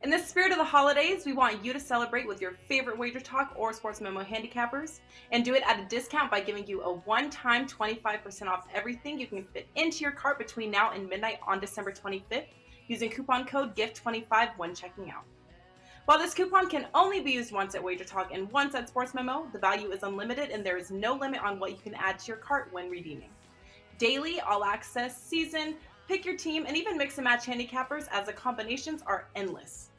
In the spirit of the holidays, we want you to celebrate with your favorite Wager Talk or Sports Memo handicappers and do it at a discount by giving you a one-time 25% off everything you can fit into your cart between now and midnight on December 25th using coupon code GIFT25 when checking out. While this coupon can only be used once at Wager Talk and once at Sports Memo, the value is unlimited and there is no limit on what you can add to your cart when redeeming. Daily, all access, season, pick your team, and even mix and match handicappers as the combinations are endless.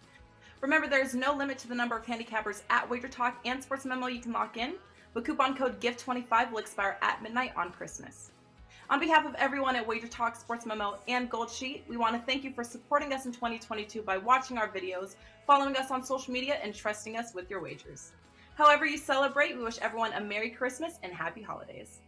Remember, there is no limit to the number of handicappers at Wager Talk and Sports Memo you can lock in, but coupon code GIFT25 will expire at midnight on Christmas. On behalf of everyone at Wager Talk, Sports Memo, and Gold Sheet, we want to thank you for supporting us in 2022 by watching our videos, following us on social media, and trusting us with your wagers. However you celebrate, we wish everyone a Merry Christmas and Happy Holidays.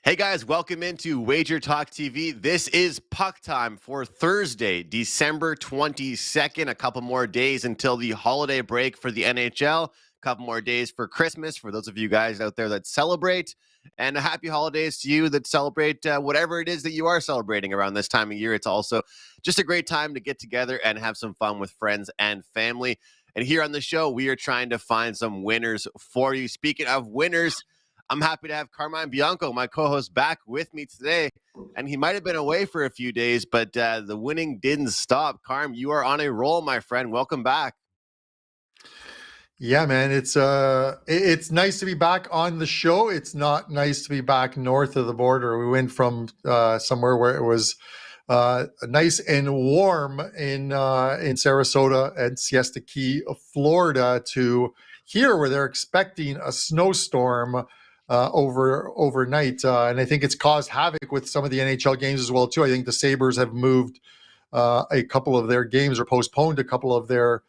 Hey guys, welcome into Wager Talk TV. This is puck time for Thursday, December 22nd. A couple more days until the holiday break for the NHL. A couple more days for Christmas for those of you guys out there that celebrate. And a happy holidays to you that celebrate whatever it is that you are celebrating around this time of year. It's also just a great time to get together and have some fun with friends and family. And here on the show, we are trying to find some winners for you. Speaking of winners, I'm happy to have Carmine Bianco, my co-host, back with me today. And he might have been away for a few days, but the winning didn't stop. Carm, you are on a roll, my friend. Welcome back. Yeah, man, it's nice to be back on the show. It's not nice to be back north of the border. We went from somewhere where it was nice and warm in Sarasota and Siesta Key, Florida, to here where they're expecting a snowstorm overnight, and I think it's caused havoc with some of the NHL games as well too. I think the Sabres have moved a couple of their games or postponed a couple of their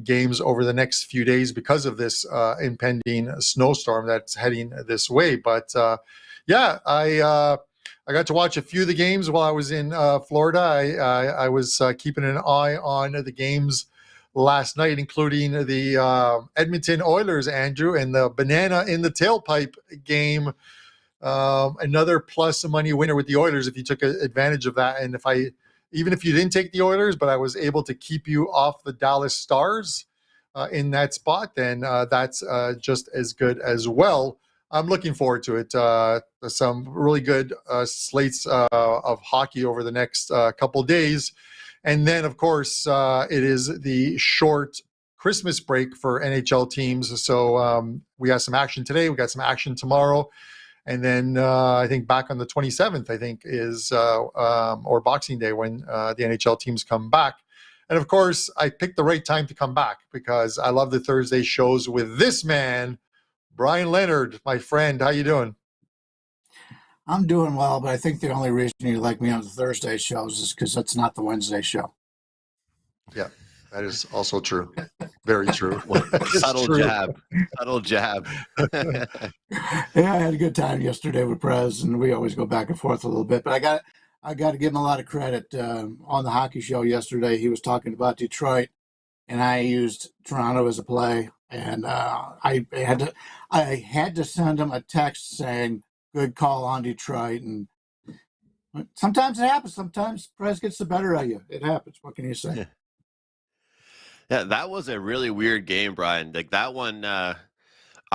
games over the next few days because of this impending snowstorm that's heading this way. But yeah, I got to watch a few of the games while I was in Florida. I was keeping an eye on the games last night, including the Edmonton Oilers, Andrew, and the banana in the tailpipe game. Another plus money winner with the Oilers if you took advantage of that. And even if you didn't take the Oilers, but I was able to keep you off the Dallas Stars in that spot, then that's just as good as well. I'm looking forward to it. Some really good slates of hockey over the next couple days. And then, of course, it is the short Christmas break for NHL teams. So we got some action today. We got some action tomorrow. And then I think back on the 27th, I think, is or Boxing Day when the NHL teams come back. And, of course, I picked the right time to come back because I love the Thursday shows with this man, Bryan Leonard, my friend. How you doing? I'm doing well, but I think the only reason you like me on the Thursday shows is because it's not the Wednesday show. Yeah, that is also true. Very true. Subtle jab. Subtle jab. Yeah, I had a good time yesterday with Prez, and we always go back and forth a little bit. But I got to give him a lot of credit. On the hockey show yesterday, he was talking about Detroit, and I used Toronto as a play. And I had to send him a text saying, good call on Detroit. And sometimes it happens. Sometimes Prez gets the better of you. It happens. What can you say? Yeah, that was a really weird game, Brian. Like that one, I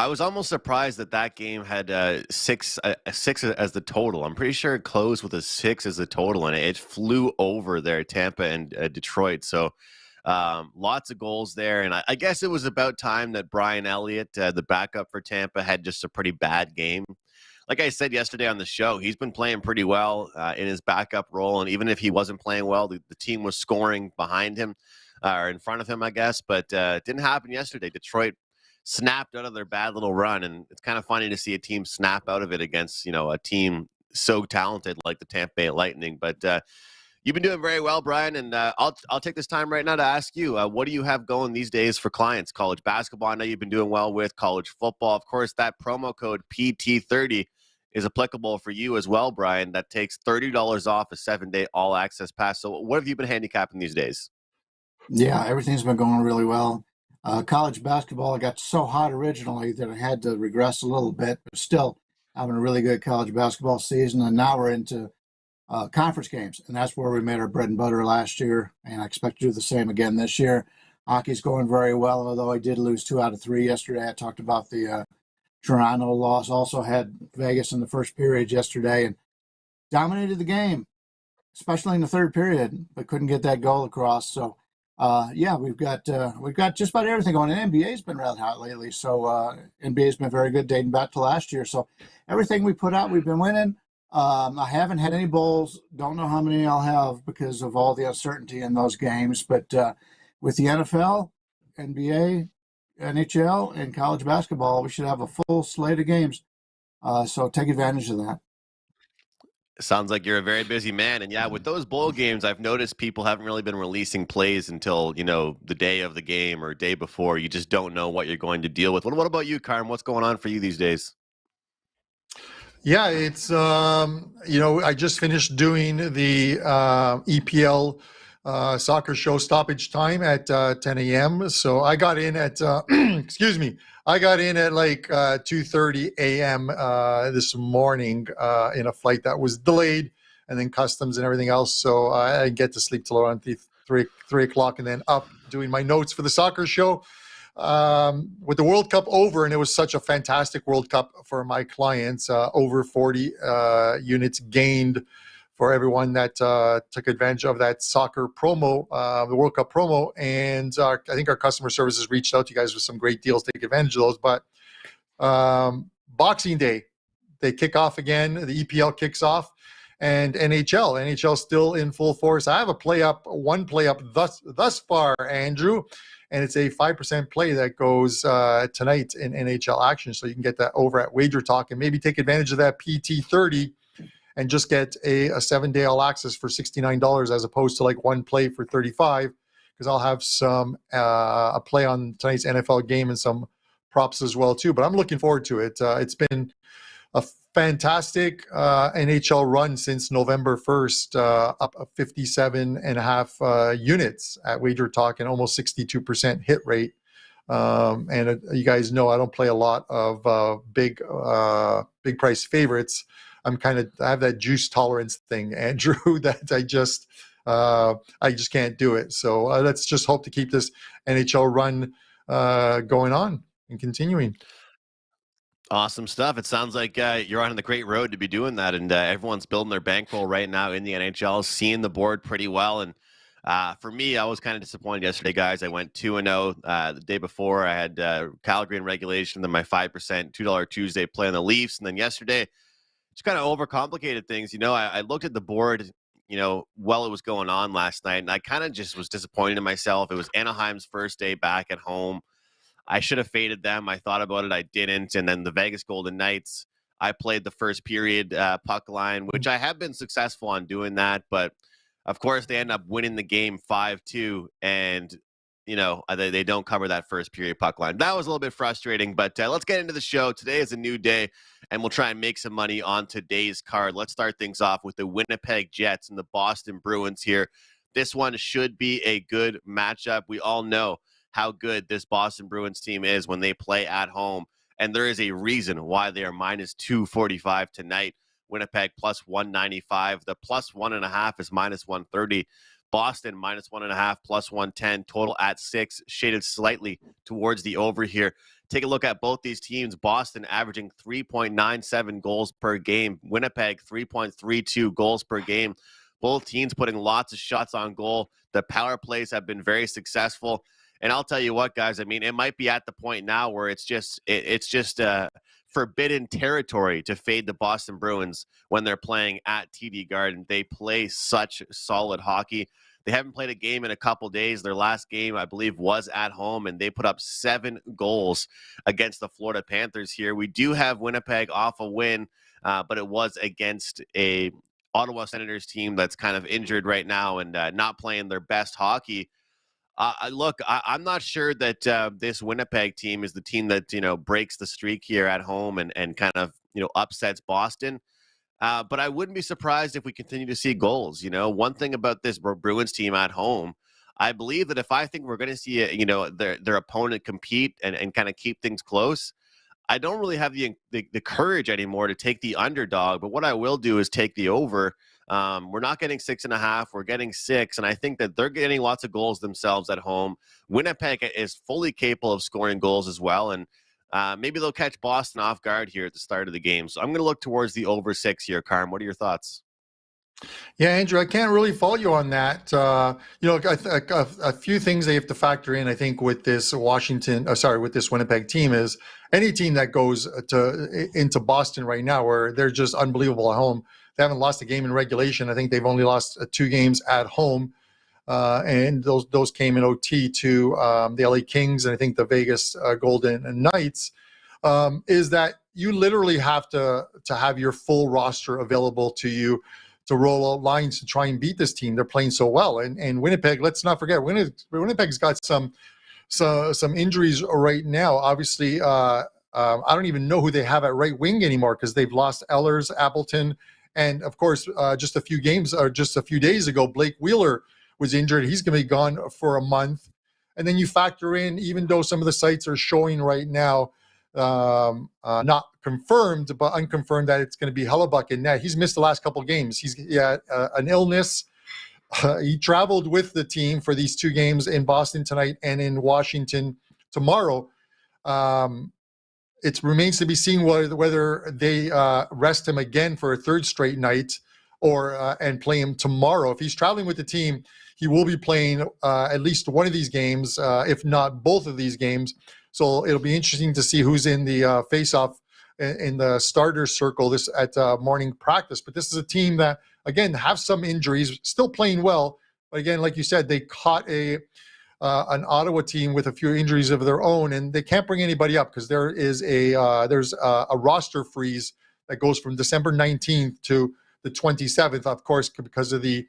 was almost surprised that game had six as the total. I'm pretty sure it closed with a 6 as the total, and it flew over there, Tampa and Detroit. So lots of goals there, and I guess it was about time that Brian Elliott, the backup for Tampa, had just a pretty bad game. Like I said yesterday on the show, he's been playing pretty well in his backup role, and even if he wasn't playing well, the team was scoring behind him or in front of him, I guess. But it didn't happen yesterday. Detroit snapped out of their bad little run, and it's kind of funny to see a team snap out of it against a team so talented like the Tampa Bay Lightning. But you've been doing very well, Brian, and I'll take this time right now to ask you, what do you have going these days for clients? College basketball, I know you've been doing well with. College football, of course, that promo code PT30 is applicable for you as well, Brian. That takes $30 off a 7-day all-access pass. So what have you been handicapping these days? Yeah, everything's been going really well. College basketball got so hot originally that I had to regress a little bit, but still having a really good college basketball season. And now we're into conference games, and that's where we made our bread and butter last year, and I expect to do the same again this year. Hockey's going very well, although I did lose 2 out of 3 yesterday. I talked about the Toronto loss. Also had Vegas in the first period yesterday and dominated the game, especially in the third period, but couldn't get that goal across. So, yeah, we've got just about everything going. And NBA's been red hot lately, so NBA's been very good dating back to last year. So everything we put out, we've been winning. I haven't had any bowls. Don't know how many I'll have because of all the uncertainty in those games. But with the NFL, NBA, NHL, and college basketball, we should have a full slate of games. So take advantage of that. Sounds like you're a very busy man. And yeah, with those bowl games, I've noticed people haven't really been releasing plays until, the day of the game or day before. You just don't know what you're going to deal with. What about you, Carm? What's going on for you these days? Yeah, it's, I just finished doing the EPL soccer show stoppage time at 10 a.m. So I got in at, excuse me, I got in at like 2:30 a.m. This morning in a flight that was delayed, and then customs and everything else. So I didn't get to sleep till around 3 o'clock, and then up doing my notes for the soccer show. With the World Cup over, and it was such a fantastic World Cup for my clients, over 40 units gained for everyone that took advantage of that soccer promo, the World Cup promo. And I think our customer services reached out to you guys with some great deals to take advantage of those. But Boxing Day, they kick off again. The EPL kicks off. And NHL still in full force. I have one play up thus far, Andrew. And it's a 5% play that goes tonight in NHL action. So you can get that over at Wager Talk and maybe take advantage of that PT30 and just get a 7-day all access for $69 as opposed to like one play for $35, because I'll have some a play on tonight's NFL game and some props as well too. But I'm looking forward to it. It's been a fantastic NHL run since November 1st, up 57.5 units at Wager Talk and almost 62% hit rate. And you guys know I don't play a lot of big price favorites. I have that juice tolerance thing, Andrew, that I just can't do it. So let's just hope to keep this NHL run going on and continuing. Awesome stuff. It sounds like you're on the great road to be doing that, and everyone's building their bankroll right now in the NHL, seeing the board pretty well. And for me, I was kind of disappointed yesterday, guys. I went 2-0 the day before. I had Calgary in regulation, then my 5% $2 Tuesday play on the Leafs, and then yesterday, just kind of overcomplicated things. I looked at the board, while it was going on last night, and I kind of just was disappointed in myself. It was Anaheim's first day back at home. I should have faded them. I thought about it. I didn't. And then the Vegas Golden Knights, I played the first period puck line, which I have been successful on doing that. But, of course, they end up winning the game 5-2. And, they don't cover that first period puck line. That was a little bit frustrating. But let's get into the show. Today is a new day, and we'll try and make some money on today's card. Let's start things off with the Winnipeg Jets and the Boston Bruins here. This one should be a good matchup. We all know how good this Boston Bruins team is when they play at home. And there is a reason why they are minus 245 tonight. Winnipeg plus 195. The plus 1.5 is minus 130. Boston minus 1.5, plus 110. Total at 6, shaded slightly towards the over here. Take a look at both these teams. Boston averaging 3.97 goals per game. Winnipeg 3.32 goals per game. Both teams putting lots of shots on goal. The power plays have been very successful. And I'll tell you what, guys, it might be at the point now where it's just forbidden territory to fade the Boston Bruins when they're playing at TD Garden. They play such solid hockey. They haven't played a game in a couple days. Their last game, I believe, was at home, and they put up 7 goals against the Florida Panthers here. We do have Winnipeg off a win, but it was against a Ottawa Senators team that's kind of injured right now and not playing their best hockey. I'm not sure that this Winnipeg team is the team that, breaks the streak here at home and kind of, upsets Boston. But I wouldn't be surprised if we continue to see goals. One thing about this Bruins team at home, I believe that if I think we're going to see, their opponent compete and kind of keep things close, I don't really have the courage anymore to take the underdog. But what I will do is take the over. We're not getting 6.5. We're getting 6. And I think that they're getting lots of goals themselves at home. Winnipeg is fully capable of scoring goals as well. And maybe they'll catch Boston off guard here at the start of the game. So I'm going to look towards the over 6 here, Carm. What are your thoughts? Yeah, Andrew, I can't really follow you on that. A few things they have to factor in, I think, with this with this Winnipeg team is any team that goes into Boston right now, where they're just unbelievable at home. They haven't lost a game in regulation. I think they've only lost 2 games at home, and those came in OT to the LA Kings and I think the Vegas Golden Knights. Is that you literally have to have your full roster available to you to roll out lines to try and beat this team. They're playing so well. And Winnipeg, let's not forget, Winnipeg's got some injuries right now. Obviously, I don't even know who they have at right wing anymore because they've lost Ehlers, Appleton, and of course, just a few days ago, Blake Wheeler was injured. He's going to be gone for a month. And then you factor in, even though some of the sites are showing right now, not confirmed, but unconfirmed that it's going to be Hellebuck in net. He's missed the last couple of games. He had an illness. He traveled with the team for these 2 games in Boston tonight and in Washington tomorrow. It remains to be seen whether they rest him again for a 3rd straight night and play him tomorrow. If he's traveling with the team, he will be playing at least one of these games, if not both of these games. So it'll be interesting to see who's in the face-off in the starter circle at morning practice. But this is a team that, again, have some injuries, still playing well. But again, like you said, they caught an Ottawa team with a few injuries of their own, and they can't bring anybody up because there's a roster freeze that goes from December 19th to the 27th, of course, because of the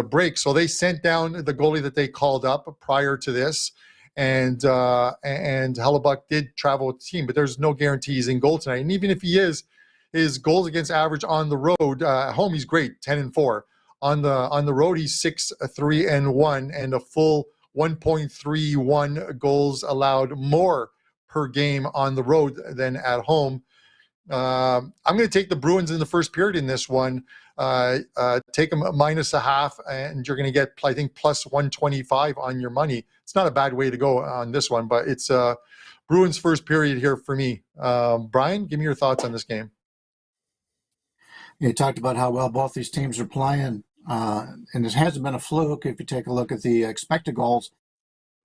break. So they sent down the goalie that they called up prior to this. And Hellebuck did travel with the team, but there's no guarantees in goal tonight. And even if he is, his goals against average on the road, at home he's great, 10-4. On the road he's 6-3-1, and a full 1.31 goals allowed more per game on the road than at home. I'm going to take the Bruins in the first period in this one. Take them -0.5, and you're going to get, I think, plus 125 on your money. It's not a bad way to go on this one, but it's Bruins first period here for me. Bryan, give me your thoughts on this game. You talked about how well both these teams are playing, and it hasn't been a fluke. If you take a look at the expected goals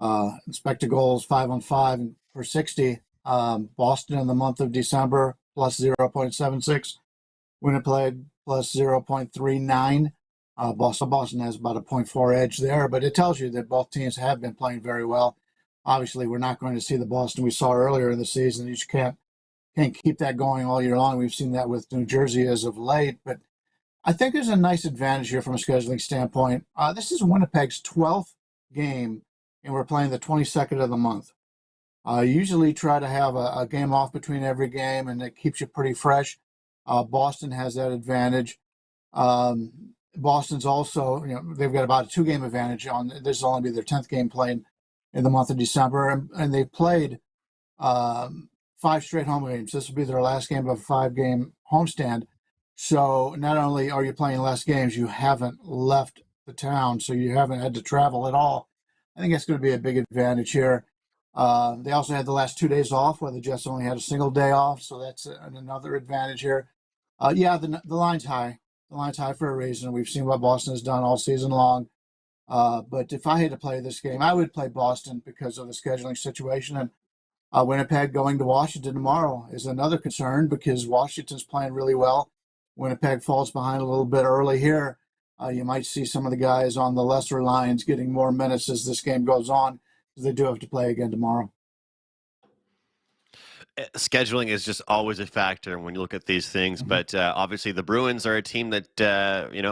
5-on-5 per 60. Boston in the month of December plus 0.76. Winnipeg plus 0.39. Boston has about a 0.4 edge there, but it tells you that both teams have been playing very well. Obviously, we're not going to see the Boston we saw earlier in the season. You just can't keep that going all year long. We've seen that with New Jersey as of late, but I think there's a nice advantage here from a scheduling standpoint. This is Winnipeg's 12th game, and we're playing the 22nd of the month. Usually try to have a game off between every game, and it keeps you pretty fresh. Boston has that advantage. Boston's also, they've got about a 2-game advantage on. This will only be their 10th game playing in the month of December, and they've played 5 straight home games. This will be their last game of a 5-game homestand. So not only are you playing less games, you haven't left the town, so you haven't had to travel at all. I think that's going to be a big advantage here. They also had the last 2 days off, where the Jets only had a single day off, so that's another advantage here. The line's high. The line's high for a reason. We've seen what Boston has done all season long. But if I had to play this game, I would play Boston because of the scheduling situation. And Winnipeg going to Washington tomorrow is another concern because Washington's playing really well. Winnipeg falls behind a little bit early here. You might see some of the guys on the lesser lines getting more minutes as this game goes on, because they do have to play again tomorrow. Scheduling is just always a factor when you look at these things. Mm-hmm. But obviously the Bruins are a team that,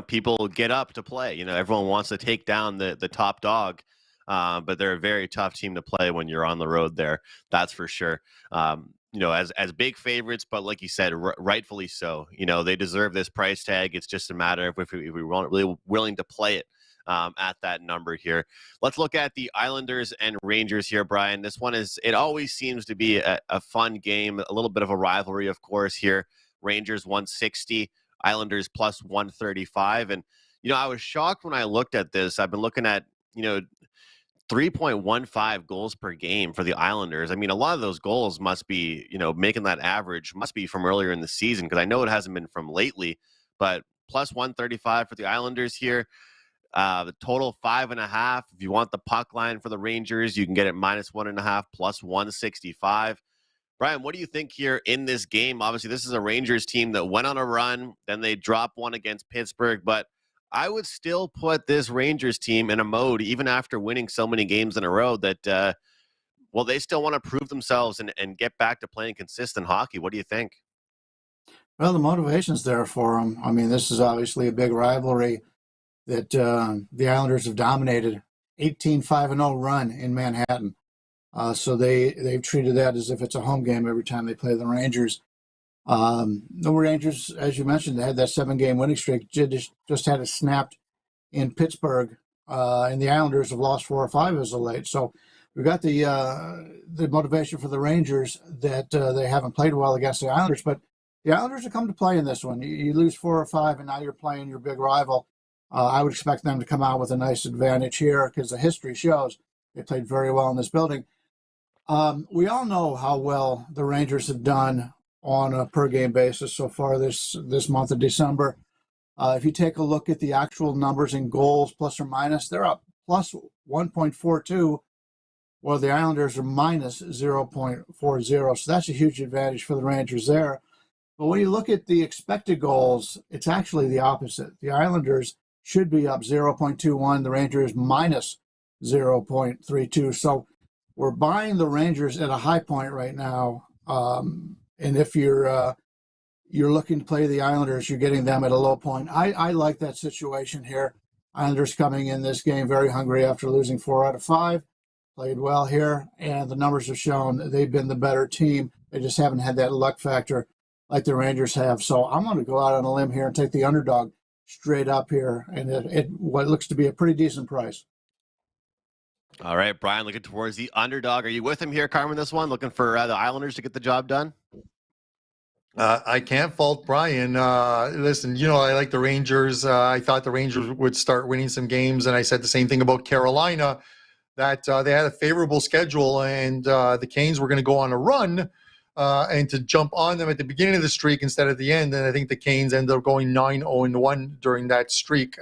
people get up to play. Everyone wants to take down the top dog, but they're a very tough team to play when you're on the road there. That's for sure. As big favorites, but like you said, rightfully so. They deserve this price tag. It's just a matter of if we weren't really willing to play it. at that number here. Let's look at the Islanders and Rangers here, Brian. This one it always seems to be a fun game, a little bit of a rivalry, of course, here. Rangers 160, Islanders plus 135. And, I was shocked when I looked at this. I've been looking at, 3.15 goals per game for the Islanders. I mean, a lot of those goals must be, making that average must be from earlier in the season, because I know it hasn't been from lately, but plus 135 for the Islanders here. The total 5.5. If you want the puck line for the Rangers, you can get it minus 1.5 plus 165. Brian, what do you think here in this game? Obviously, this is a Rangers team that went on a run, then they dropped one against Pittsburgh, but I would still put this Rangers team in a mode, even after winning so many games in a row, that, they still want to prove themselves and get back to playing consistent hockey. What do you think? Well, the motivation's there for them. I mean, this is obviously a big rivalry that the Islanders have dominated. 18-5-0 run in Manhattan. So they've treated that as if it's a home game every time they play the Rangers. The Rangers, as you mentioned, they had that 7-game winning streak. Just had it snapped in Pittsburgh, and the Islanders have lost 4 or 5 as of late. So we've got the motivation for the Rangers that they haven't played well against the Islanders, but the Islanders have come to play in this one. You lose 4 or 5, and now you're playing your big rival. I would expect them to come out with a nice advantage here, because the history shows they played very well in this building. We all know how well the Rangers have done on a per-game basis so far this month of December. If you take a look at the actual numbers in goals, plus or minus, they're up plus 1.42, while the Islanders are minus 0.40. So that's a huge advantage for the Rangers there. But when you look at the expected goals, it's actually the opposite. The Islanders should be up 0.21. The Rangers minus 0.32. So we're buying the Rangers at a high point right now. And if you're looking to play the Islanders, you're getting them at a low point. I like that situation here. Islanders coming in this game very hungry after losing 4 out of 5. Played well here, and the numbers have shown they've been the better team. They just haven't had that luck factor like the Rangers have. So I'm going to go out on a limb here and take the underdog straight up here, and what looks to be a pretty decent price. All right, Brian, looking towards the underdog. Are you with him here, Carmine, this one? Looking for the Islanders to get the job done? I can't fault Bryan. Listen, I like the Rangers. I thought the Rangers would start winning some games, and I said the same thing about Carolina, that they had a favorable schedule, and the Canes were going to go on a run, and to jump on them at the beginning of the streak instead of the end. And I think the Canes ended up going 9-0-1 during that streak.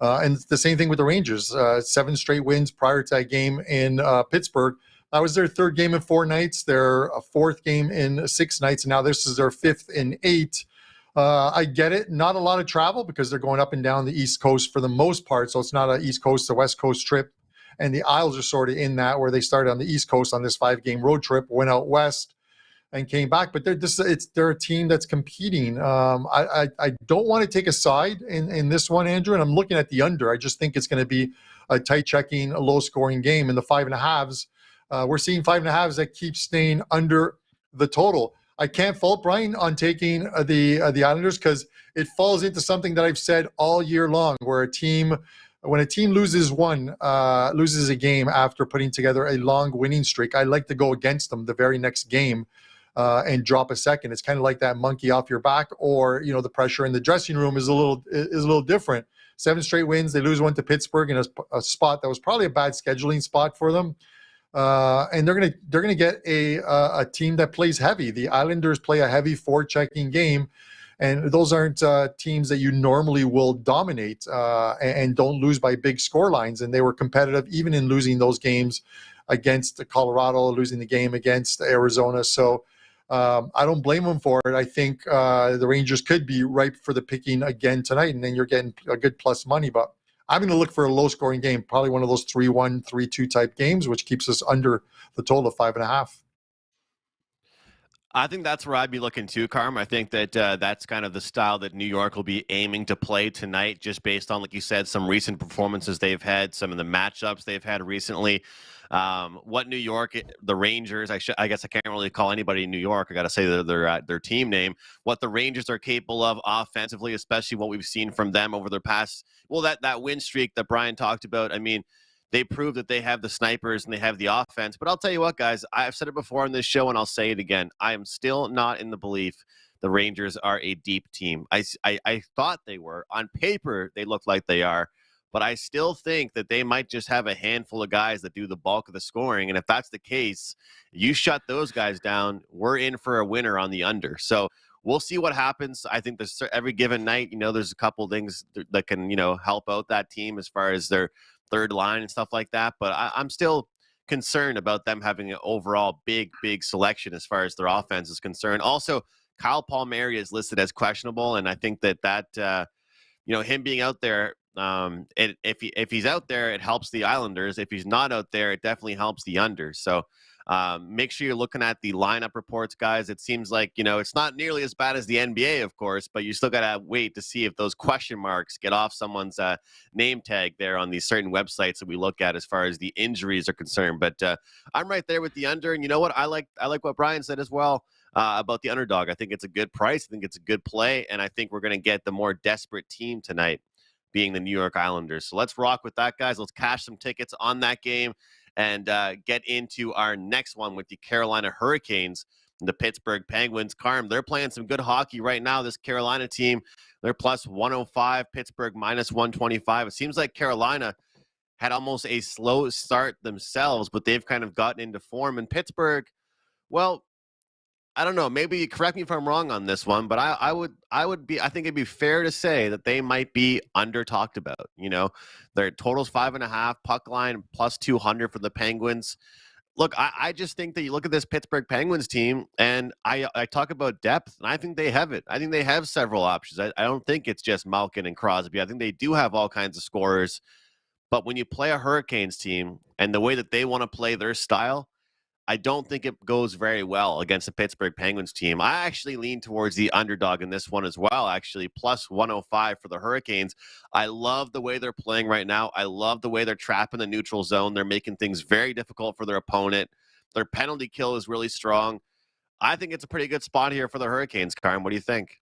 And the same thing with the Rangers, 7 straight wins prior to that game in Pittsburgh. That was their 3rd game in 4 nights, their 4th game in 6 nights, and now this is their 5th in 8. I get it. Not a lot of travel, because they're going up and down the East Coast for the most part, so it's not an East Coast to West Coast trip. And the Isles are sort of in that, where they started on the East Coast on this 5-game road trip, went out west, and came back. But they're a team that's competing. I don't want to take a side in this one, Andrew, and I'm looking at the under. I just think it's going to be a tight checking, a low-scoring game. In the 5.5s, we're seeing 5.5s that keep staying under the total. I can't fault Bryan on taking the Islanders, because it falls into something that I've said all year long, where when a team loses a game after putting together a long winning streak, I like to go against them the very next game and drop a second. It's kind of like that monkey off your back, or the pressure in the dressing room is a little different. 7 straight wins. They lose one to Pittsburgh in a spot that was probably a bad scheduling spot for them. And they're gonna get a team that plays heavy. The Islanders play a heavy forechecking game, and those aren't teams that you normally will dominate and don't lose by big score lines. And they were competitive even in losing those games against Colorado, losing the game against Arizona. So I don't blame them for it. I think the Rangers could be ripe for the picking again tonight, and then you're getting a good plus money. But I'm going to look for a low-scoring game, probably one of those 3-1, 3-2 type games, which keeps us under the total of 5.5. I think that's where I'd be looking too, Carm. I think that that's kind of the style that New York will be aiming to play tonight, just based on, like you said, some recent performances they've had, some of the matchups they've had recently. What New York, the Rangers, I guess I can't really call anybody in New York. I got to say their team name. What the Rangers are capable of offensively, especially what we've seen from them over their past, well, that win streak that Bryan talked about. I mean, they prove that they have the snipers and they have the offense. But I'll tell you what, guys, I've said it before on this show, and I'll say it again. I am still not in the belief the Rangers are a deep team. I thought they were. On paper, they look like they are. But I still think that they might just have a handful of guys that do the bulk of the scoring. And if that's the case, you shut those guys down, we're in for a winner on the under. So we'll see what happens. I think there's every given night, there's a couple things that can, help out that team as far as their third line and stuff like that. But I'm still concerned about them having an overall big selection as far as their offense is concerned. Also, Kyle Palmieri is listed as questionable, and I think that him being out there, if he's out there, it helps the Islanders. If he's not out there, it definitely helps the under. So make sure you're looking at the lineup reports, guys. It seems like, it's not nearly as bad as the NBA, of course, but you still got to wait to see if those question marks get off someone's name tag there on these certain websites that we look at as far as the injuries are concerned. But I'm right there with the under. And you know what? I like what Bryan said as well about the underdog. I think it's a good price. I think it's a good play. And I think we're going to get the more desperate team tonight, being the New York Islanders. So let's rock with that, guys. Let's cash some tickets on that game and get into our next one with the Carolina Hurricanes and the Pittsburgh Penguins. Carm, they're playing some good hockey right now. This Carolina team, they're plus 105, Pittsburgh minus 125. It seems like Carolina had almost a slow start themselves, but they've kind of gotten into form. And Pittsburgh, well, I don't know. Maybe correct me if I'm wrong on this one, but I think it'd be fair to say that they might be under talked about. Their total's 5.5, puck line plus 200 for the Penguins. Look, I just think that you look at this Pittsburgh Penguins team, and I talk about depth, and I think they have it. I think they have several options. I don't think it's just Malkin and Crosby. I think they do have all kinds of scorers. But when you play a Hurricanes team and the way that they want to play their style, I don't think it goes very well against the Pittsburgh Penguins team. I actually lean towards the underdog in this one as well, actually, plus 105 for the Hurricanes. I love the way they're playing right now. I love the way they're trapping the neutral zone. They're making things very difficult for their opponent. Their penalty kill is really strong. I think it's a pretty good spot here for the Hurricanes, Carm. What do you think?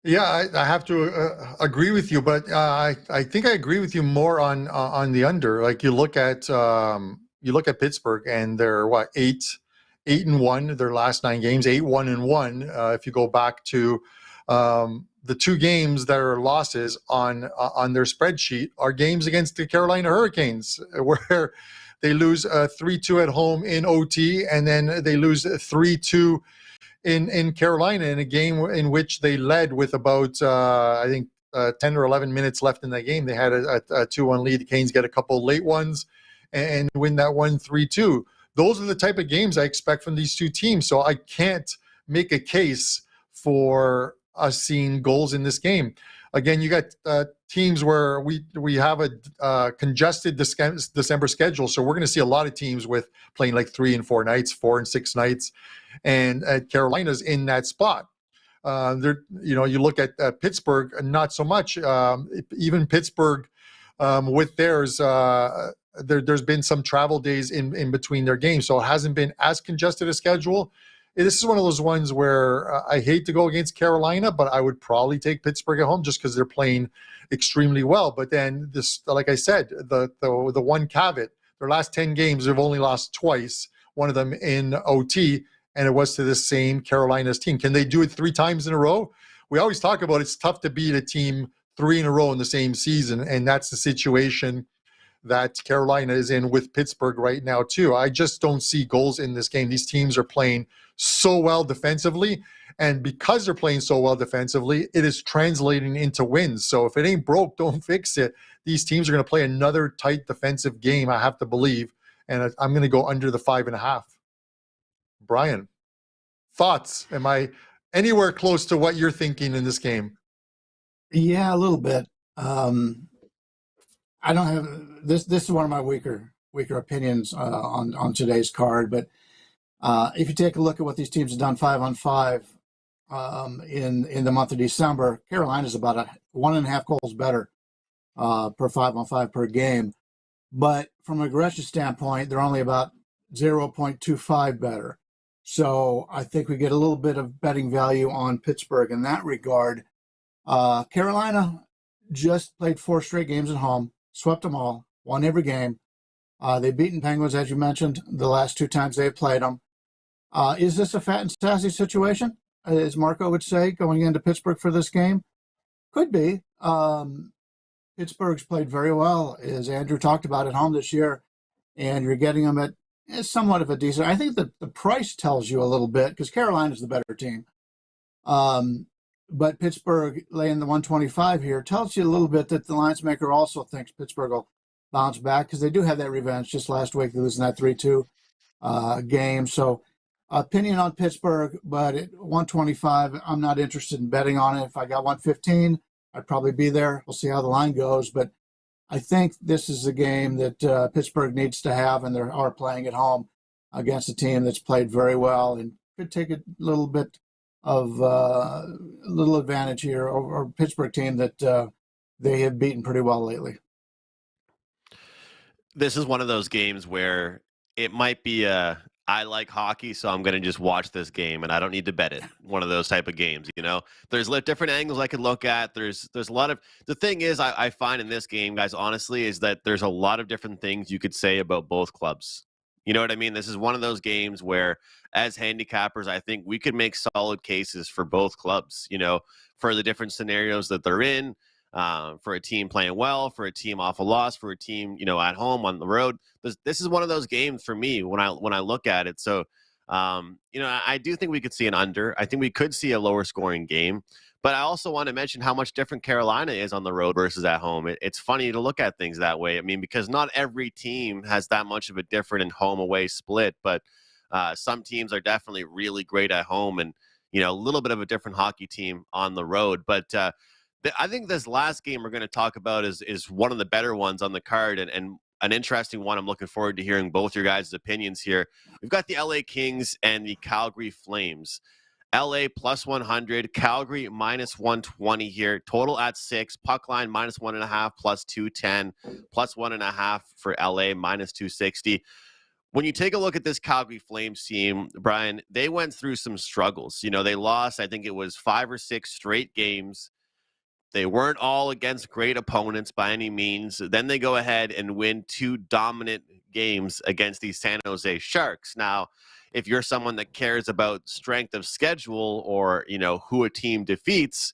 Yeah, I have to agree with you, but I think I agree with you more on the under. Like you look at Pittsburgh, and they're 8-1 their last 9 games, 8-1-1. If you go back to the 2 games that are losses on their spreadsheet are games against the Carolina Hurricanes, where they lose 3-2 at home in OT, and then they lose 3-2 in Carolina in a game in which they led with about 10 or 11 minutes left in that game. They had a 2-1 lead. The Canes get a couple late ones and win that 1-3-2. Those are the type of games I expect from these two teams. So I can't make a case for us seeing goals in this game. Again, you got teams where we have a congested December schedule, so we're going to see a lot of teams with playing like 3 and 4 nights, 4 and 6 nights, and Carolina's in that spot. You look at Pittsburgh, not so much. Even Pittsburgh, with theirs, there's been some travel days in between their games, so it hasn't been as congested a schedule. This is one of those ones where I hate to go against Carolina, but I would probably take Pittsburgh at home just because they're playing extremely well. But then this, like I said, the one caveat, their last 10 games, they've only lost twice, one of them in OT, and it was to the same Carolina's team. Can they do it 3 times in a row? We always talk about it's tough to beat a team 3 in a row in the same season, and that's the situation that Carolina is in with Pittsburgh right now too. I just don't see goals in this game. These teams are playing so well defensively, and because they're playing so well defensively, it is translating into wins. So if it ain't broke, don't fix it. These teams are going to play another tight defensive game, I have to believe, and I'm going to go under the 5.5. Bryan, thoughts? Am I anywhere close to what you're thinking in this game? Yeah, a little bit. I don't have this. This is one of my weaker opinions on today's card, but If you take a look at what these teams have done 5-on-5 in the month of December, Carolina's about 1.5 goals better per 5-on-5 per game. But from an aggression standpoint, they're only about 0.25 better. So I think we get a little bit of betting value on Pittsburgh in that regard. Carolina just played 4 straight games at home, swept them all, won every game. They've beaten Penguins, as you mentioned, the last 2 times they've played them. Is this a fat and sassy situation, as Marco would say, going into Pittsburgh for this game? Could be. Pittsburgh's played very well, as Andrew talked about, at home this year, and you're getting them at somewhat of a decent. I think that the price tells you a little bit because Carolina's the better team. But Pittsburgh laying the 125 here tells you a little bit that the lines maker also thinks Pittsburgh will bounce back because they do have that revenge. Just last week, they losing that 3-2 game. So opinion on Pittsburgh, but at 125, I'm not interested in betting on it. If I got 115, I'd probably be there. We'll see how the line goes. But I think this is a game that Pittsburgh needs to have, and they are playing at home against a team that's played very well and could take a little bit of little advantage here over a Pittsburgh team that they have beaten pretty well lately. This is one of those games where it might be I like hockey, so I'm going to just watch this game, and I don't need to bet it. One of those type of games, you know? There's different angles I could look at. There's a lot of – the thing is I find in this game, guys, honestly, is that there's a lot of different things you could say about both clubs. You know what I mean? This is one of those games where, as handicappers, I think we could make solid cases for both clubs, you know, for the different scenarios that they're in, for a team playing well, for a team off a loss, for a team, you know, at home, on the road. This is one of those games for me when I look at it. So, you know, I do think we could see an under. I think we could see a lower scoring game. But I also want to mention how much different Carolina is on the road versus at home. It's funny to look at things that way. I mean, because not every team has that much of a different in home-away split, but some teams are definitely really great at home and, you know, a little bit of a different hockey team on the road. But I think this last game we're going to talk about is one of the better ones on the card and an interesting one. I'm looking forward to hearing both your guys' opinions here. We've got the LA Kings and the Calgary Flames. LA plus 100, Calgary minus 120 here. Total at 6, puck line minus 1.5, plus 210, plus 1.5 for LA minus 260. When you take a look at this Calgary Flames team, Bryan, they went through some struggles. You know, they lost, I think it was 5 or 6 straight games. They weren't all against great opponents by any means. Then they go ahead and win 2 dominant games against the San Jose Sharks. Now, if you're someone that cares about strength of schedule or, you know, who a team defeats,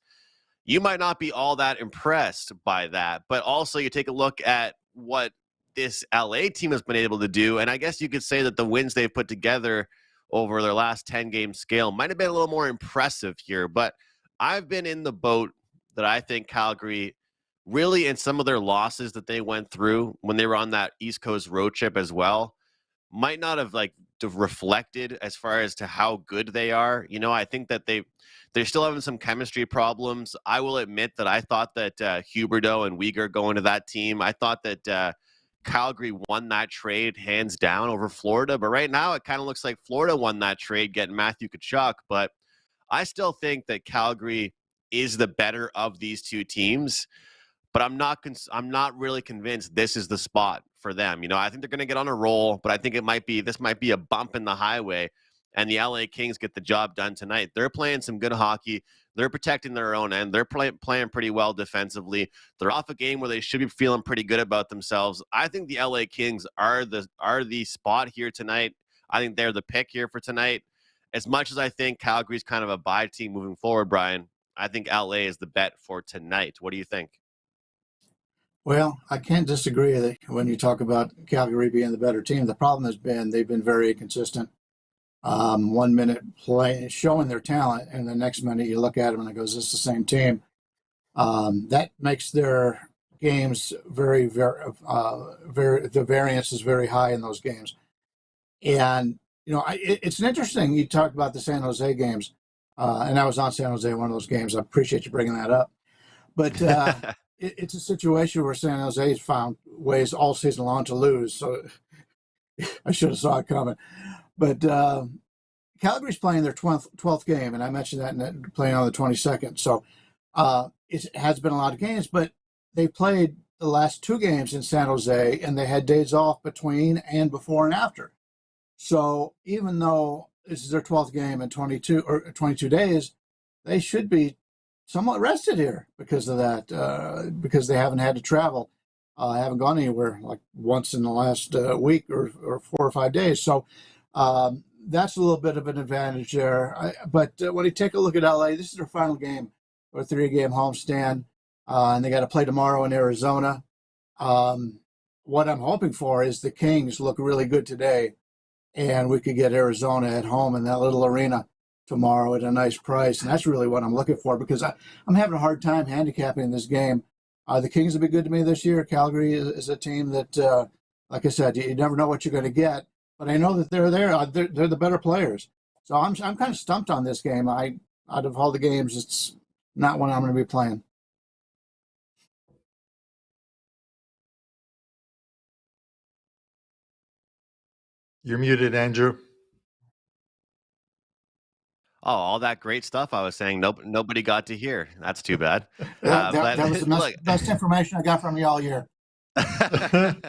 you might not be all that impressed by that. But also you take a look at what this LA team has been able to do. And I guess you could say that the wins they've put together over their last 10-game scale might have been a little more impressive here. But I've been in the boat that I think Calgary really, in some of their losses that they went through when they were on that East Coast road trip as well, might not have reflected as far as to how good they are. You know, I think that they're still having some chemistry problems. I will admit that I thought that Huberdeau and Weegar going to that team, I thought that Calgary won that trade hands down over Florida. But right now it kind of looks like Florida won that trade getting Matthew Tkachuk. But I still think that Calgary is the better of these two teams. But I'm not really convinced this is the spot for them. You know, I think they're going to get on a roll, but I think this might be a bump in the highway, and the LA Kings get the job done tonight. They're playing some good hockey. They're protecting their own end. They're playing pretty well defensively. They're off a game where they should be feeling pretty good about themselves. I think the LA Kings are the spot here tonight. I think they're the pick here for tonight. As much as I think Calgary's kind of a bye team moving forward, Bryan, I think LA is the bet for tonight. What do you think? Well, I can't disagree that when you talk about Calgary being the better team. The problem has been they've been very inconsistent. 1 minute play showing their talent, and the next minute you look at them and it goes, "It's the same team." That makes their games very, very, the variance is very high in those games. And you know, it's an interesting. You talk about the San Jose games, and I was on San Jose one of those games. I appreciate you bringing that up, but. It's a situation where San Jose has found ways all season long to lose. So I should have saw it coming. But Calgary's playing their 12th game, and I mentioned that playing on the 22nd. So it has been a lot of games, but they played the last 2 games in San Jose, and they had days off between and before and after. So even though this is their 12th game in 22 days, they should be somewhat rested here because of that, because they haven't had to travel. Haven't gone anywhere like once in the last week or 4 or 5 days. So that's a little bit of an advantage there. But when you take a look at LA, this is their final game or 3-game homestand, and they got to play tomorrow in Arizona. What I'm hoping for is the Kings look really good today, and we could get Arizona at home in that little arena tomorrow at a nice price. And that's really what I'm looking for, because I'm having a hard time handicapping this game. The Kings have been good to me this year. Calgary is a team that, like I said, you never know what you're going to get. But I know that they're there. They're the better players. So I'm kind of stumped on this game. Out of all the games, it's not one I'm going to be playing. You're muted, Andrew. Oh, all that great stuff I was saying, nobody got to hear. That's too bad. That was the best information I got from you all year.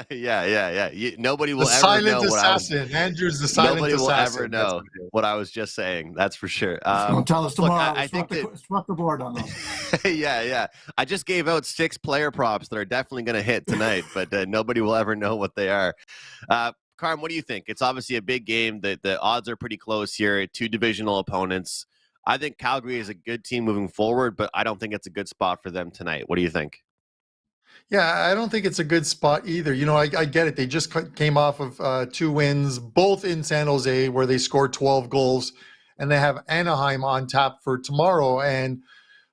Yeah. Nobody will the ever silent know assassin. what Andrew's the silent nobody assassin. will ever know what I was just saying. That's for sure. Don't tell us tomorrow. Look, I think swept the board on those. Yeah. I just gave out 6 player props that are definitely going to hit tonight, but nobody will ever know what they are. Carm, what do you think? It's obviously a big game. The odds are pretty close here. 2 divisional opponents. I think Calgary is a good team moving forward, but I don't think it's a good spot for them tonight. What do you think? Yeah, I don't think it's a good spot either. I get it. They just came off of 2 wins, both in San Jose, where they scored 12 goals, and they have Anaheim on tap for tomorrow. And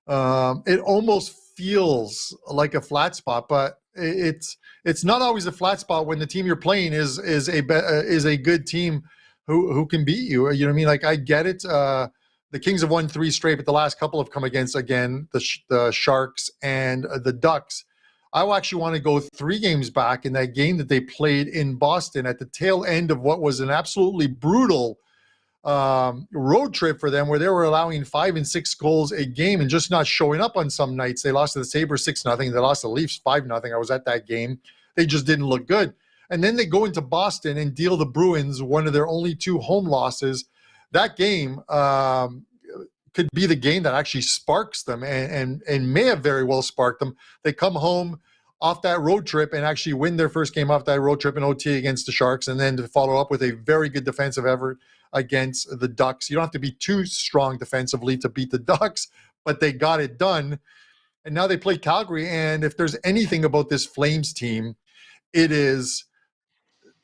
it almost feels like a flat spot, but it's not always a flat spot when the team you're playing is a good team who can beat you. You know what I mean? Like, I get it. The Kings have won 3 straight, but the last couple have come against, again, the Sharks and the Ducks. I actually want to go 3 games back in that game that they played in Boston at the tail end of what was an absolutely brutal road trip for them, where they were allowing 5 and 6 goals a game and just not showing up on some nights. They lost to the Sabres 6-0. They lost to the Leafs 5-0. I was at that game. They just didn't look good. And then they go into Boston and deal the Bruins one of their only 2 home losses. That game could be the game that actually sparks them and may have very well sparked them. They come home off that road trip and actually win their first game off that road trip in OT against the Sharks, and then to follow up with a very good defensive effort against the Ducks. You don't have to be too strong defensively to beat the Ducks, but they got it done. And now they play Calgary, and if there's anything about this Flames team, it is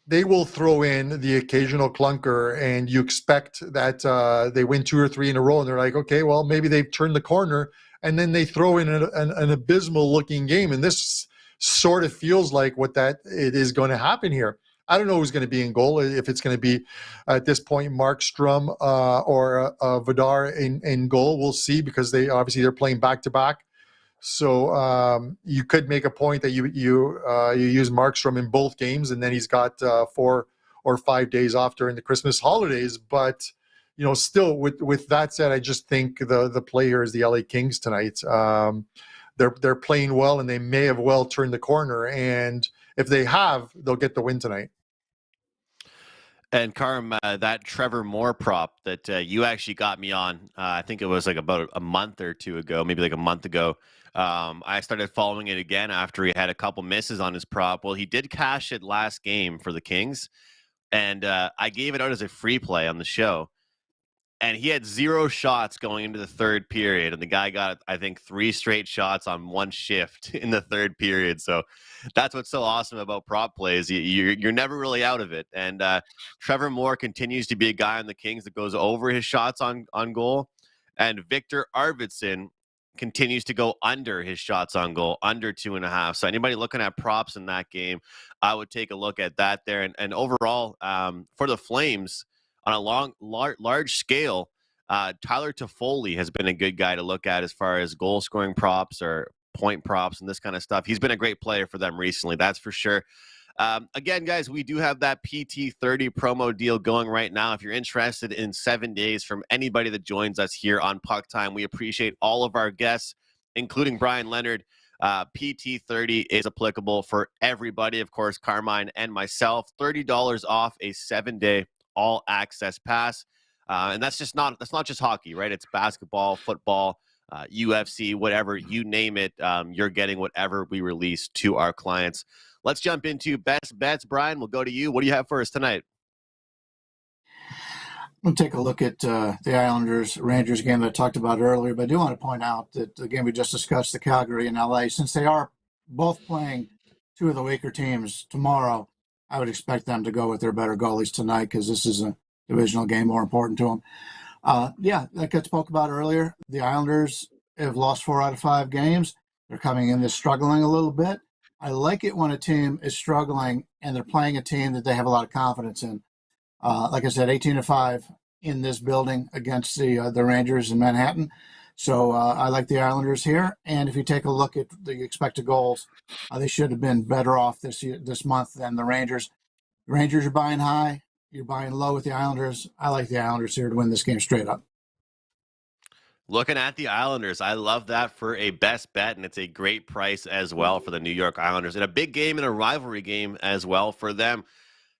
they will throw in the occasional clunker, and you expect that they win 2 or 3 in a row, and they're like, okay, well, maybe they've turned the corner, and then they throw in an abysmal-looking game, and this sort of feels like it is going to happen here. I don't know who's going to be in goal, if it's going to be, at this point, Markstrom or Vidar in goal. We'll see, because they're playing back-to-back. So you could make a point that you use Markstrom in both games, and then he's got 4 or 5 days off during the Christmas holidays. But still, with that said, I just think the play here is the LA Kings tonight. They're playing well, and they may have well turned the corner. And if they have, they'll get the win tonight. And Carm, that Trevor Moore prop that you actually got me on, I think it was like about a month or 2 ago, maybe like a month ago. I started following it again after he had a couple misses on his prop. Well, he did cash it last game for the Kings, and I gave it out as a free play on the show. And he had 0 shots going into the 3rd period, and the guy got, I think, 3 straight shots on 1 shift in the 3rd period. So that's what's so awesome about prop plays. You're never really out of it. And Trevor Moore continues to be a guy on the Kings that goes over his shots on goal. And Victor Arvidsson continues to go under his shots on goal, under 2.5. So anybody looking at props in that game, I would take a look at that there. And overall, for the Flames, on a large scale, Tyler Toffoli has been a good guy to look at as far as goal scoring props or point props and this kind of stuff. He's been a great player for them recently, that's for sure. Again, guys, we do have that PT30 promo deal going right now. If you're interested in 7 days from anybody that joins us here on Puck Time, we appreciate all of our guests, including Brian Leonard. PT30 is applicable for everybody, of course, Carmine and myself. $30 off a 7-day all-access pass. And that's not just hockey, right? It's basketball, football, UFC, whatever, you name it. You're getting whatever we release to our clients. Let's jump into best bets. Brian, we'll go to you. What do you have for us tonight? We'll take a look at the Islanders-Rangers game that I talked about earlier, but I do want to point out that the game we just discussed, the Calgary and LA, since they are both playing two of the weaker teams tomorrow, I would expect them to go with their better goalies tonight because this is a divisional game more important to them. Like I spoke about earlier, the Islanders have lost 4 out of 5 games. They're coming in this struggling a little bit. I like it when a team is struggling and they're playing a team that they have a lot of confidence in. Like I said, 18-5 in this building against the Rangers in Manhattan. So I like the Islanders here. And if you take a look at the expected goals, they should have been better off this month than the Rangers. The Rangers are buying high. You're buying low with the Islanders. I like the Islanders here to win this game straight up. Looking at the Islanders, I love that for a best bet, and it's a great price as well for the New York Islanders. And a big game and a rivalry game as well for them.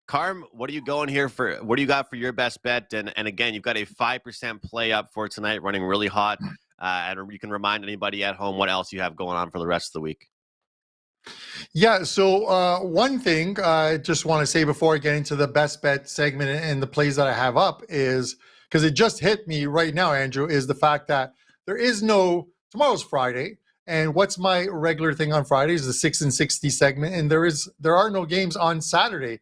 Carm, what are you going here for? What do you got for your best bet? And again, you've got a 5% play up for tonight, running really hot. And you can remind anybody at home what else you have going on for the rest of the week. Yeah, so one thing I just want to say before I get into the best bet segment and the plays that I have up is, because it just hit me right now, Andrew, is the fact that tomorrow's Friday, and what's my regular thing on Fridays, the 6 and 60 segment, and there are no games on Saturday.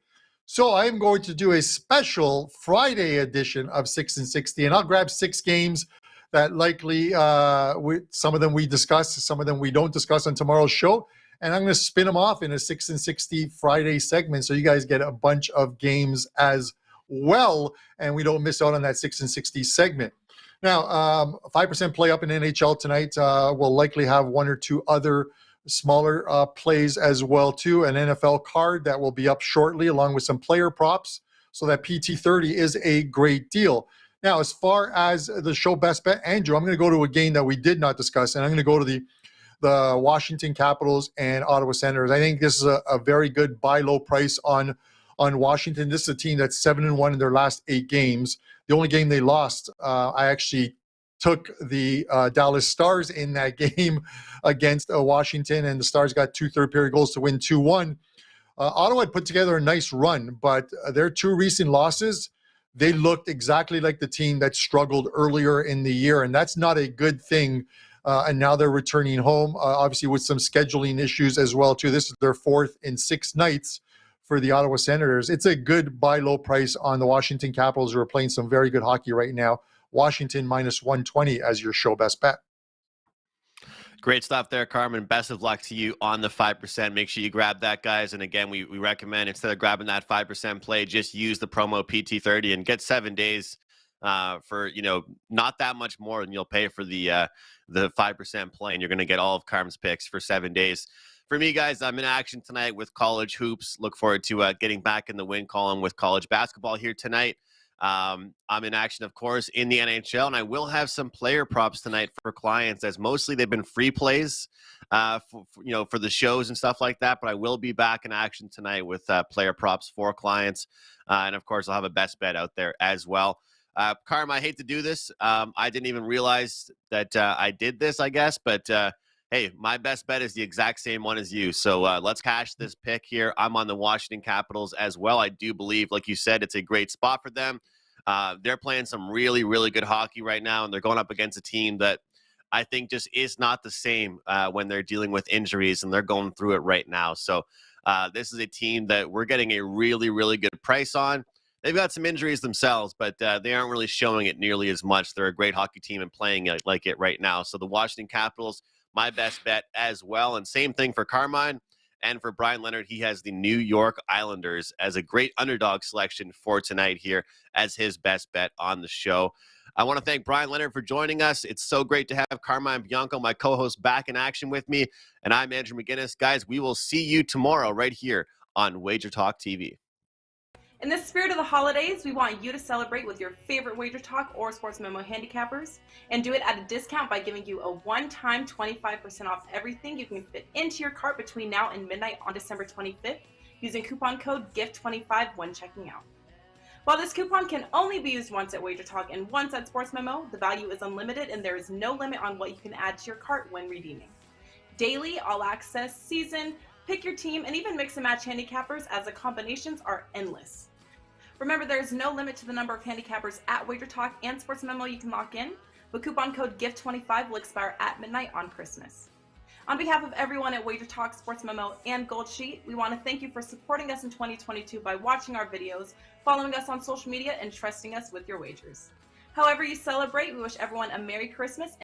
So I am going to do a special Friday edition of 6 and 60, and I'll grab 6 games that likely, some of them we discuss, some of them we don't discuss on tomorrow's show, and I'm going to spin them off in a 6 and 60 Friday segment so you guys get a bunch of games as well, and we don't miss out on that 6 and 60 segment. Now, 5% play up in NHL tonight. We'll likely have 1 or 2 other smaller plays as well too. An NFL card that will be up shortly along with some player props. So that PT30 is a great deal. Now, as far as the show best bet, Andrew, I'm going to go to a game that we did not discuss, and I'm going to go to the Washington Capitals and Ottawa Senators. I think this is a very good buy low price on Washington. This is a team that's 7-1 in their last 8 games. The only game they lost, I actually took the Dallas Stars in that game against Washington, and the Stars got 2 third-period goals to win 2-1. Ottawa had put together a nice run, but their 2 recent losses, they looked exactly like the team that struggled earlier in the year, and that's not a good thing. And now they're returning home, obviously with some scheduling issues as well too. This is their 4th in 6 nights for the Ottawa Senators. It's a good buy low price on the Washington Capitals, who are playing some very good hockey right now. Washington minus 120 as your show best bet. Great stuff there, Carmen. Best of luck to you on the 5%. Make sure you grab that, guys. And again, we recommend, instead of grabbing that 5% play, just use the promo PT30 and get 7 days for, not that much more than you'll pay for the 5% play. And you're going to get all of Carm's picks for 7 days. For me, guys, I'm in action tonight with college hoops. Look forward to getting back in the win column with college basketball here tonight. I'm in action, of course, in the NHL, and I will have some player props tonight for clients, as mostly they've been free plays for the shows and stuff like that. But I will be back in action tonight with player props for clients. And, of course, I'll have a best bet out there as well. Carm, I hate to do this. I didn't even realize that I did this, I guess. But, hey, my best bet is the exact same one as you. So let's cash this pick here. I'm on the Washington Capitals as well. I do believe, like you said, it's a great spot for them. They're playing some really, really good hockey right now, and they're going up against a team that I think just is not the same when they're dealing with injuries, and they're going through it right now. So this is a team that we're getting a really, really good price on. They've got some injuries themselves, but they aren't really showing it nearly as much. They're a great hockey team and playing like it right now. So the Washington Capitals, my best bet as well. And same thing for Carmine. And for Brian Leonard, he has the New York Islanders as a great underdog selection for tonight here as his best bet on the show. I want to thank Brian Leonard for joining us. It's so great to have Carmine Bianco, my co-host, back in action with me. And I'm Andrew McInnis. Guys, we will see you tomorrow right here on Wager Talk TV. In the spirit of the holidays, we want you to celebrate with your favorite Wager Talk or Sports Memo handicappers and do it at a discount by giving you a one-time 25% off everything you can fit into your cart between now and midnight on December 25th using coupon code GIFT25 when checking out. While this coupon can only be used once at Wager Talk and once at Sports Memo, the value is unlimited and there is no limit on what you can add to your cart when redeeming. Daily, all access, season, pick your team, and even mix and match handicappers as the combinations are endless. Remember, there is no limit to the number of handicappers at Wager Talk and Sports Memo you can lock in, but coupon code GIFT25 will expire at midnight on Christmas. On behalf of everyone at Wager Talk, Sports Memo, and Gold Sheet, we want to thank you for supporting us in 2022 by watching our videos, following us on social media, and trusting us with your wagers. However you celebrate, we wish everyone a Merry Christmas